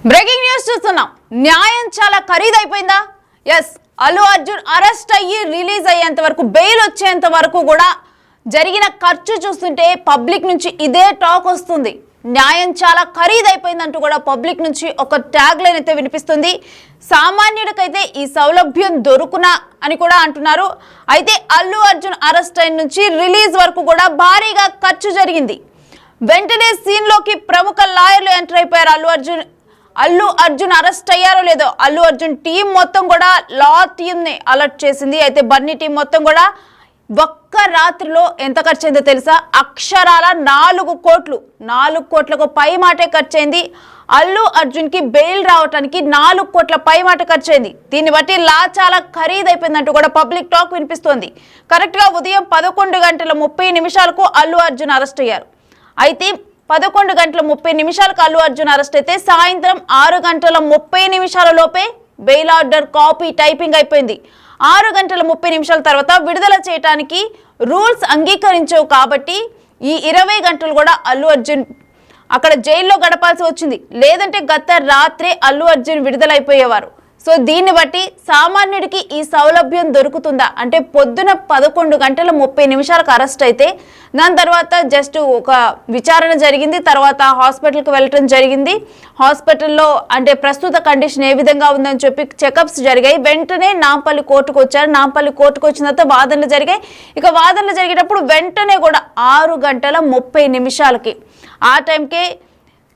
Breaking news చూస్తున్నాం. న్యాయం చాలా ఖరీదైపోయిందా? ఎస్, అల్లు అర్జున్ అరెస్ట్ అయ్యి రిలీజ్ అయ్యేంత వరకు, బెయిల్ వచ్చేంత వరకు కూడా జరిగిన ఖర్చు చూస్తుంటే పబ్లిక్ నుంచి ఇదే టాక్ వస్తుంది. న్యాయం చాలా ఖరీదైపోయిందంటూ కూడా పబ్లిక్ నుంచి ఒక ట్యాగ్ లైన్ అయితే వినిపిస్తుంది. సామాన్యుడికైతే ఈ సౌలభ్యం దొరుకునా అని కూడా అంటున్నారు. అయితే అల్లు అర్జున్ అరెస్ట్ అయిన నుంచి రిలీజ్ వరకు కూడా భారీగా ఖర్చు జరిగింది. వెంటనే సీన్లోకి ప్రముఖ లాయర్లు ఎంటర్ అయిపోయారు. అల్లు అర్జున్ అరెస్ట్ అయ్యారో లేదో అల్లు అర్జున్ టీం మొత్తం కూడా లా టీంని అలర్ట్ చేసింది. అయితే బన్నీ టీం మొత్తం కూడా ఒక్క రాత్రిలో ఎంత ఖర్చు అయిందో తెలుసా? అక్షరాల 4 కోట్లు, 4 కోట్లకు పై మాటే ఖర్చు అయింది. అల్లు అర్జున్కి బెయిల్ రావడానికి 4 కోట్ల పై మాట ఖర్చు అయింది. దీన్ని బట్టి లా చాలా ఖరీదైపోయిందంటూ కూడా పబ్లిక్ టాక్ వినిపిస్తోంది. కరెక్ట్గా ఉదయం 11 గంటల 30 నిమిషాలకు అల్లు అర్జున్ అరెస్ట్ అయ్యారు. అయితే 11 గంటల 30 నిమిషాలకు అల్లు అర్జున్ అరెస్ట్ అయితే సాయంత్రం 6 గంటల 30 నిమిషాల లోపే బెయిల్ ఆర్డర్ కాపీ టైపింగ్ అయిపోయింది. 6 గంటల 30 నిమిషాల తర్వాత విడుదల చేయడానికి రూల్స్ అంగీకరించవు కాబట్టి ఈ 20 గంటలు కూడా అల్లు అర్జున్ అక్కడ జైల్లో గడపాల్సి వచ్చింది. లేదంటే గత రాత్రే అల్లు అర్జున్ విడుదలైపోయేవారు. సో దీన్ని బట్టి సామాన్యుడికి ఈ సౌలభ్యం దొరుకుతుందా అంటే, పొద్దున 11 గంటల 30 నిమిషాలకు అరెస్ట్ అయితే దాని తర్వాత జస్ట్ ఒక విచారణ జరిగింది. తర్వాత హాస్పిటల్కి వెళ్ళటం జరిగింది. హాస్పిటల్లో అంటే ప్రస్తుత కండిషన్ ఏ విధంగా ఉందని చెప్పి చెకప్స్ జరిగాయి. వెంటనే నాంపల్లి కోర్టుకు వచ్చారు. నాంపల్లి కోర్టుకు వచ్చిన తర్వాత వాదనలు జరిగాయి. ఇక వాదనలు జరిగేటప్పుడు వెంటనే కూడా 6 గంటల 30 నిమిషాలకి ఆ టైంకే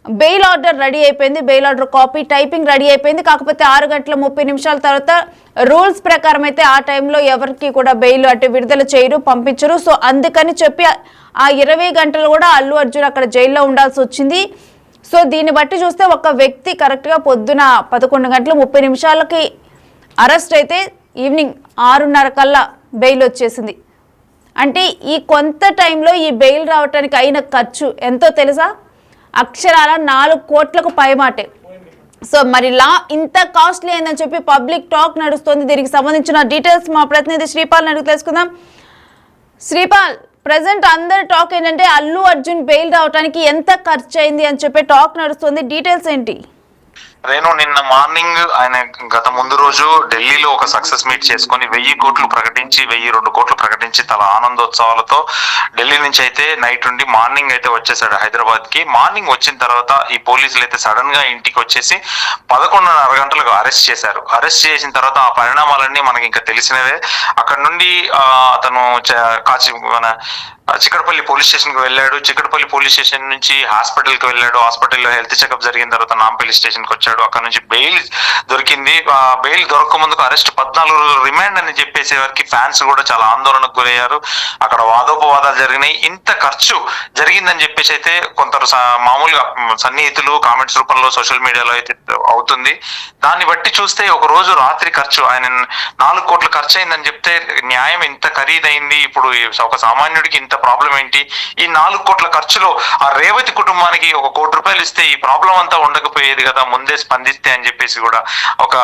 బెయిల్ ఆర్డర్ రెడీ అయిపోయింది. Bail order copy typing ready అయిపోయింది. కాకపోతే 6 గంటల 30 నిమిషాల తర్వాత రూల్స్ ప్రకారం అయితే ఆ టైంలో ఎవరికి కూడా బెయిల్ అంటే విడుదల చేయరు, పంపించరు. సో అందుకని చెప్పి ఆ 20 గంటలు కూడా అల్లు అర్జున్ అక్కడ జైల్లో ఉండాల్సి వచ్చింది. సో దీన్ని బట్టి చూస్తే ఒక వ్యక్తి కరెక్ట్గా పొద్దున 11 గంటల 30 నిమిషాలకి అరెస్ట్ అయితే ఈవినింగ్ 6:30 కల్లా బెయిల్ వచ్చేసింది. అంటే ఈ కొంత టైంలో ఈ బెయిల్ రావడానికి అయిన ఖర్చు ఎంతో తెలుసా? అక్షరాల 4 కోట్లకు పైమాటే. సో మరి లా ఇంత కాస్ట్లీ అయిందని చెప్పి పబ్లిక్ టాక్ నడుస్తుంది. దీనికి సంబంధించిన డీటెయిల్స్ మా ప్రతినిధి శ్రీపాల్ అడిగి తెలుసుకుందాం. శ్రీపాల్, ప్రజెంట్ అందరి టాక్ ఏంటంటే అల్లు అర్జున్ బెయిల్ రావడానికి ఎంత ఖర్చు అయింది అని చెప్పి టాక్ నడుస్తుంది. డీటెయిల్స్ ఏంటి? నేను నిన్న మార్నింగ్ ఆయన గత ముందు రోజు ఢిల్లీలో ఒక సక్సెస్ మీట్ చేసుకొని 1000 కోట్లు ప్రకటించి 1002 కోట్లు ప్రకటించి తల ఆనందోత్సవాలతో ఢిల్లీ నుంచి అయితే నైట్ ఉండి మార్నింగ్ అయితే వచ్చేసాడు హైదరాబాద్ కి. మార్నింగ్ వచ్చిన తర్వాత ఈ పోలీసులు అయితే సడన్ గా ఇంటికి వచ్చేసి 11:30 గంటలకు అరెస్ట్ చేశారు. అరెస్ట్ చేసిన తర్వాత ఆ పరిణామాలన్నీ మనకి ఇంకా తెలిసినవే. అక్కడ నుండి అతను చిక్కడపల్లి పోలీస్ స్టేషన్ కి వెళ్ళాడు. చిక్కడపల్లి పోలీస్ స్టేషన్ నుంచి హాస్పిటల్ కి వెళ్ళాడు. హాస్పిటల్లో హెల్త్ చెకప్ జరిగిన తర్వాత నాంపల్లి స్టేషన్ కి వచ్చాడు. అక్కడ నుంచి బెయిల్ దొరికింది. బెయిల్ దొరక ముందుకు అరెస్ట్ 14 రోజులు రిమాండ్ అని చెప్పేసే వారికి ఫ్యాన్స్ కూడా చాలా ఆందోళనకు గురయ్యారు. అక్కడ వాదోపవాదాలు జరిగినాయి. ఇంత ఖర్చు జరిగిందని చెప్పేసి అయితే కొందరు మామూలుగా సన్నిహితులు కామెంట్స్ రూపంలో సోషల్ మీడియాలో అయితే అవుతుంది. దాన్ని బట్టి చూస్తే ఒక రోజు రాత్రి ఖర్చు ఆయన 4 కోట్ల ఖర్చు అయిందని చెప్తే న్యాయం ఇంత ఖరీదైంది. ఇప్పుడు ఒక సామాన్యుడికి ఇంత ప్రాబ్లం ఏంటి? ఈ 4 కోట్ల ఖర్చులో ఆ రేవతి కుటుంబానికి 1 కోటి రూపాయలు ఇస్తే ఈ ప్రాబ్లం అంతా ఉండకపోయేది కదా, ముందే స్పందిస్తే అని చెప్పేసి కూడా ఒక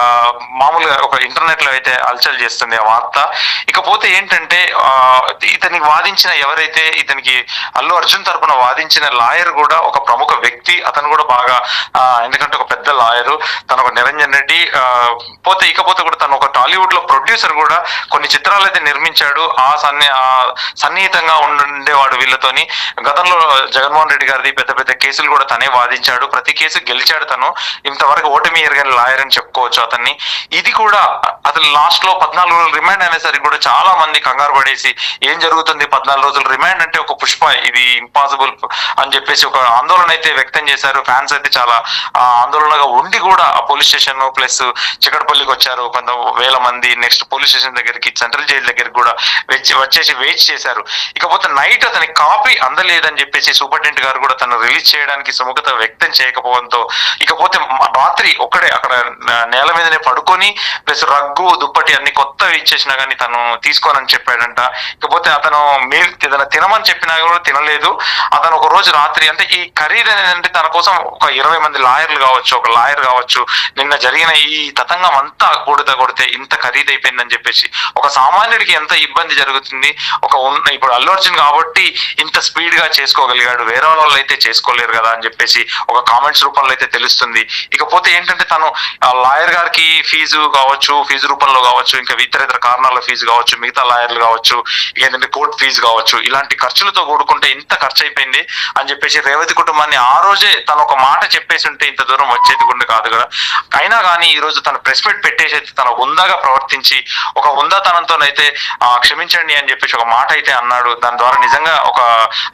మామూలుగా ఒక ఇంటర్నెట్ లో అయితే అల్చల్ చేస్తుంది ఆ వార్త. ఇకపోతే ఏంటంటే ఇతనికి వాదించిన ఎవరైతే ఇతనికి అల్లు అర్జున్ తరపున వాదించిన లాయర్ కూడా ఒక ప్రముఖ వ్యక్తి. అతను కూడా బాగా ఎందుకంటే ఒక పెద్ద లాయరు. తను ఒక నిరంజన్ రెడ్డి. ఇకపోతే కూడా తను ఒక టాలీవుడ్ లో ప్రొడ్యూసర్ కూడా. కొన్ని చిత్రాలు అయితే నిర్మించాడు. సన్నిహితంగా ఉండేవాడు వీళ్ళతోని. గతంలో జగన్మోహన్ రెడ్డి గారిది పెద్ద పెద్ద కేసులు కూడా తనే వాదించాడు. ప్రతి కేసు గెలిచాడు తను. ఇంతవరకు ఓటమి ఎరగని లాయర్ అని చెప్పుకోవచ్చు అతన్ని. ఇది కూడా అతను లాస్ట్ లో 14 రోజులు రిమాండ్ అనేసరికి కూడా చాలా మంది కంగారు పడేసి ఏం జరుగుతుంది 14 రోజులు రిమాండ్ అంటే ఒక పుష్ప, ఇది ఇంపాసిబుల్ అని చెప్పేసి ఒక ఆందోళన అయితే వ్యక్తం చేశారు. ఫ్యాన్స్ అయితే చాలా ఆందోళనగా ఉండి కూడా ఆ పోలీస్ స్టేషన్ ప్లస్ చిక్కడపల్లికి వచ్చారు 1,000 మంది. నెక్స్ట్ పోలీస్ స్టేషన్ దగ్గరికి, సెంట్రల్ జైలు దగ్గరికి కూడా వచ్చేసి వెయిట్ చేశారు. ఇకపోతే నైట్ అతనికి కాపీ అందలేదని చెప్పేసి సూపరింటెండెంట్ గారు కూడా తను రిలీజ్ చేయడానికి సుముఖత వ్యక్తం చేయకపోవడంతో ఇకపోతే రాత్రి ఒక్కడే అక్కడ నేల మీదనే పడుకొని ప్లస్ రగ్గు దుప్పటి అన్ని కొత్తవి ఇచ్చేసినా కానీ తను తీసుకోనని చెప్పాడంట. ఇకపోతే అతను ఏదైనా తినమని చెప్పినా కూడా తినలేదు. అతను ఒక రోజు రాత్రి అంటే ఈ ఖరీదు అనేది తన కోసం ఒక 20 మంది లాయర్లు కావచ్చు, ఒక లాయర్ కావచ్చు, నిన్న జరిగిన ఈ తతంగం అంతా కొడితే ఇంత ఖరీదైపోయిందని చెప్పేసి ఒక సామాన్యుడికి ఎంత ఇబ్బంది జరుగుతుంది. ఇప్పుడు అల్లు అర్జున్ కాబట్టి ఇంత స్పీడ్ గా చేసుకోగలిగాడు, వేరే వాళ్ళు అయితే చేసుకోలేరు కదా అని చెప్పేసి ఒక కామెంట్స్ రూపంలో అయితే తెలుస్తుంది. ఇకపోతే ఏంటంటే తను లాయర్ గారికి ఫీజు కావచ్చు, ఫీజు రూపంలో కావచ్చు, ఇంకా ఇతర కారణాల ఫీజు కావచ్చు, మిగతా లాయర్లు కావచ్చు, ఏంటంటే కోర్టు ఫీజు కావచ్చు, ఇలాంటి ఖర్చులతో కూడుకుంటే ఇంత ఖర్చు అయిపోయింది అని చెప్పేసి రేవతి కుటుంబాన్ని ఆ రోజే తను ఒక మాట చెప్పేసి ఉంటే ఇంత దూరం వచ్చేది కూడా కాదు కదా. అయినా కానీ ఈ రోజు తను ప్రెస్ మీట్ పెట్టేసి అయితే తన హుందాగా ప్రవర్తించి ఒక హుందాతనంతోనైతే క్షమించండి అని చెప్పేసి ఒక మాట అయితే అన్నాడు. దాని ద్వారా నిజంగా ఒక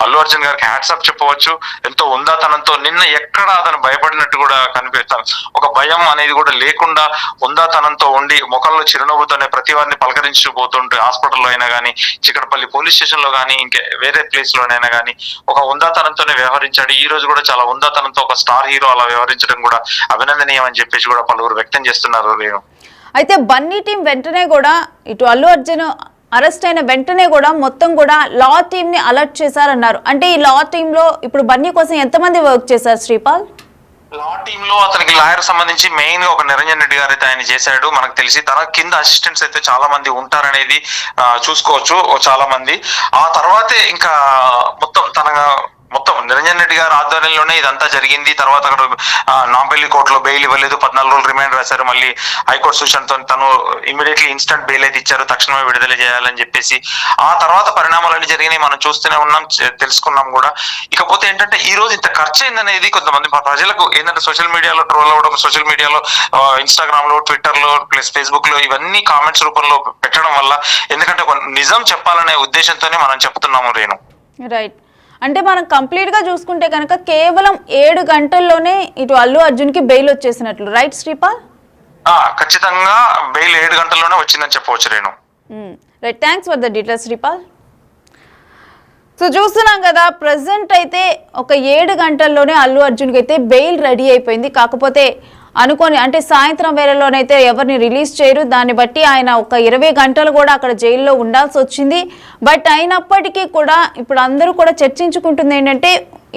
అల్లు అర్జున్ గారికి హ్యాట్సాప్ చెప్పవచ్చు. ఎంతో హుందాతనంతో నిన్న ఎక్కడ అతను భయపడినట్టు కూడా కనిపిస్తాం, ఒక భయం అనేది కూడా లేకుండా హుందాతనంతో ఉండి ముఖంలో చిరునవ్వుతోనే ప్రతి వారిని పలకరించు పోతుంటే హాస్పిటల్లో అయినా కానీ, చికటపల్లి పోలీస్ స్టేషన్ లో కానీ, ఇంకా వేరే ప్లేస్ లోనైనా కానీ ఒక హుందాతనంతోనే వ్యవహరించాడు. ఈ రోజు కూడా చాలా హుందాతనంతో ఒక స్టార్ హీరో అలా వ్యవహరించడం కూడా అభినందనీయం అని చెప్పేసి కూడా పలువురు వ్యక్తం చేస్తున్నారు. నేను అయితే బన్నీ టీం వెంటనే కూడా ఇటు అల్లు అర్జున్ అరెస్ట్ అయిన వెంటనే కూడా మొత్తం కూడా లా టీమ్ ని అలర్ట్ చేశారన్నారు. అంటే ఈ లా టీమ్ లో ఇప్పుడు బన్నీ కోసం ఎంతమంది వర్క్ చేశారు శ్రీపాల్? లా టీమ్ లో అతనికి లాయర్ సంబంధించి మెయిన్ గా ఒక నిరంజన్ రెడ్డి గారు అయితే ఆయన చేశాడు. మనకు తెలిసి తన కింద అసిస్టెంట్స్ అయితే చాలా మంది ఉంటారనేది చూసుకోవచ్చు, చాలా మంది. ఆ తర్వాతే ఇంకా మొత్తం నిరంజన్ రెడ్డి గారి ఆధ్వర్యంలోనే ఇదంతా జరిగింది. తర్వాత అక్కడ నాంపల్లి కోర్టులో బెయిల్ ఇవ్వలేదు, 14 రోజులు రిమాండ్ రాశారు. మళ్ళీ హైకోర్టు సూచనతో తను ఇమీడియట్లీ ఇన్స్టంట్ బెయిల్ అయితే ఇచ్చారు, తక్షణమే విడుదల చేయాలని చెప్పేసి. ఆ తర్వాత పరిణామాలన్నీ జరిగినాయి, మనం చూస్తూనే ఉన్నాం, తెలుసుకున్నాం కూడా. ఇకపోతే ఏంటంటే ఈ రోజు ఇంత ఖర్చు అయిందనేది కొంతమంది ప్రజలకు ఏంటంటే సోషల్ మీడియాలో ట్రోల్ అవ్వడం, సోషల్ మీడియాలో ఇన్స్టాగ్రామ్ లో, ట్విట్టర్ లో, ప్లస్ ఫేస్బుక్ లో ఇవన్నీ కామెంట్స్ రూపంలో పెట్టడం వల్ల, ఎందుకంటే నిజం చెప్పాలనే ఉద్దేశంతోనే మనం చెప్తున్నాము రేణు. రైట్. అంటే మనం కంప్లీట్ గా చూసుకుంటే కనుక కేవలం 7 గంటల్లోనే ఇటు అల్లు అర్జున్ కి బెయిల్ వచ్చేసినట్లు, రైట్ శ్రీపాల్? ఖచ్చితంగా బెయిల్ 7 గంటల్లోనే వచ్చిందని చెప్పవచ్చు Renu. Right, thanks for the details Sripal. So చూస్తున్నాం కదా, ప్రజెంట్ అయితే ఒక 7 గంటల్లోనే అల్లు అర్జున్కి అయితే బెయిల్ రెడీ అయిపోయింది. కాకపోతే అనుకోని అంటే సాయంత్రం వేళలోనైతే ఎవరిని రిలీజ్ చేయరు, దాన్ని బట్టి ఆయన ఒక 20 గంటలు కూడా అక్కడ జైల్లో ఉండాల్సి వచ్చింది. బట్ అయినప్పటికీ కూడా ఇప్పుడు అందరూ కూడా చర్చించుకుంటుంది ఏంటంటే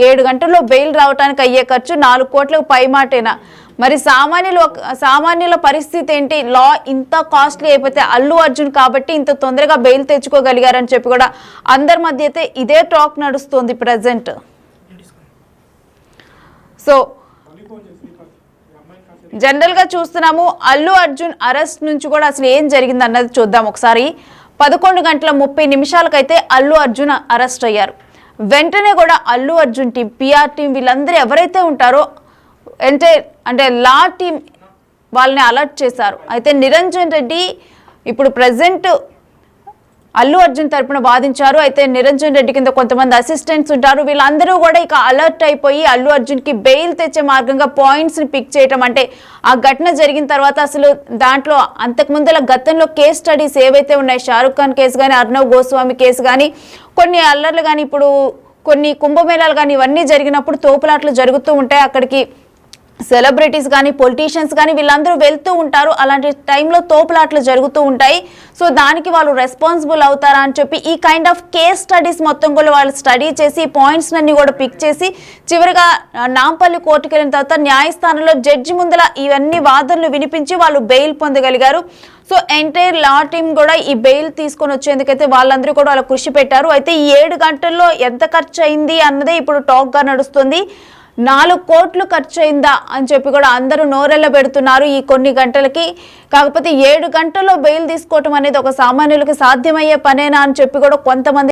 7 గంటల్లో బెయిల్ రావడానికి అయ్యే ఖర్చు 4 కోట్లకు పైమాటేనా? మరి సామాన్యుల పరిస్థితి ఏంటి? లా ఇంత కాస్ట్లీ అయిపోతే అల్లు అర్జున్ కాబట్టి ఇంత తొందరగా బెయిల్ తెచ్చుకోగలిగారని చెప్పి కూడా అందరి మధ్య అయితే ఇదే టాక్ నడుస్తుంది ప్రజెంట్. సో జనరల్ గా చూస్తున్నాము అల్లు అర్జున్ అరెస్ట్ నుంచి కూడా అసలు ఏం జరిగింది అన్నది చూద్దాం ఒకసారి. 11:30 అయితే అల్లు అర్జున్ అరెస్ట్ అయ్యారు. వెంటనే కూడా Allu Arjun team, PR team, వీళ్ళందరూ ఎవరైతే ఉంటారో అంటే లా టీం వాళ్ళని అలర్ట్ చేశారు. అయితే నిరంజన్ రెడ్డి ఇప్పుడు ప్రజెంట్ అల్లు అర్జున్ తరపున వాదించారు. అయితే నిరంజన్ రెడ్డి కింద కొంతమంది అసిస్టెంట్స్ ఉంటారు, వీళ్ళందరూ కూడా ఇక అలర్ట్ అయిపోయి అల్లు అర్జున్ కి బెయిల్ తెచ్చే మార్గంగా పాయింట్స్ ని పిక్ చేయటం. అంటే ఆ ఘటన జరిగిన తర్వాత అసలు దాంట్లో అంతకుముందుల గతంలో కేస్ స్టడీస్ ఏవైతే ఉన్నాయి, షారుఖ్ ఖాన్ కేసు కానీ, అర్నవ్ గోస్వామి కేసు కానీ, కొన్ని అల్లర్లు కానీ, ఇప్పుడు కొన్ని కుంభమేళాలు కానీ, ఇవన్నీ జరిగినప్పుడు తోపులాట్లు జరుగుతూ ఉంటాయి. అక్కడికి సెలబ్రిటీస్ కానీ, పొలిటీషియన్స్ కానీ వీళ్ళందరూ వెళ్తూ ఉంటారు. అలాంటి టైంలో తోపులాట్లు జరుగుతూ ఉంటాయి. సో దానికి వాళ్ళు రెస్పాన్సిబుల్ అవుతారా అని చెప్పి ఈ కైండ్ ఆఫ్ కేస్ స్టడీస్ మొత్తం కూడా వాళ్ళు స్టడీ చేసి పాయింట్స్ అన్ని కూడా పిక్ చేసి చివరిగా నాంపల్లి కోర్టుకు వెళ్ళిన తర్వాత న్యాయస్థానంలో జడ్జి ముందల ఇవన్నీ వాదనలు వినిపించి వాళ్ళు బెయిల్ పొందగలిగారు. సో ఎంటైర్ లా టీమ్ కూడా ఈ బెయిల్ తీసుకొని వచ్చేందుకైతే వాళ్ళందరూ కూడా వాళ్ళ కృషి పెట్టారు. అయితే ఈ 7 గంటల్లో ఎంత ఖర్చు అయింది అన్నదే ఇప్పుడు టాక్ గా నడుస్తుంది. 4 కోట్లు ఖర్చు అయిందా అని చెప్పి కూడా అందరూ నోరెళ్ళ పెడుతున్నారు ఈ కొన్ని గంటలకి. కాకపోతే 7 గంటల్లో బెయిల్ తీసుకోవటం అనేది ఒక సామాన్యులకి సాధ్యమయ్యే పనేనా అని చెప్పి కూడా కొంతమంది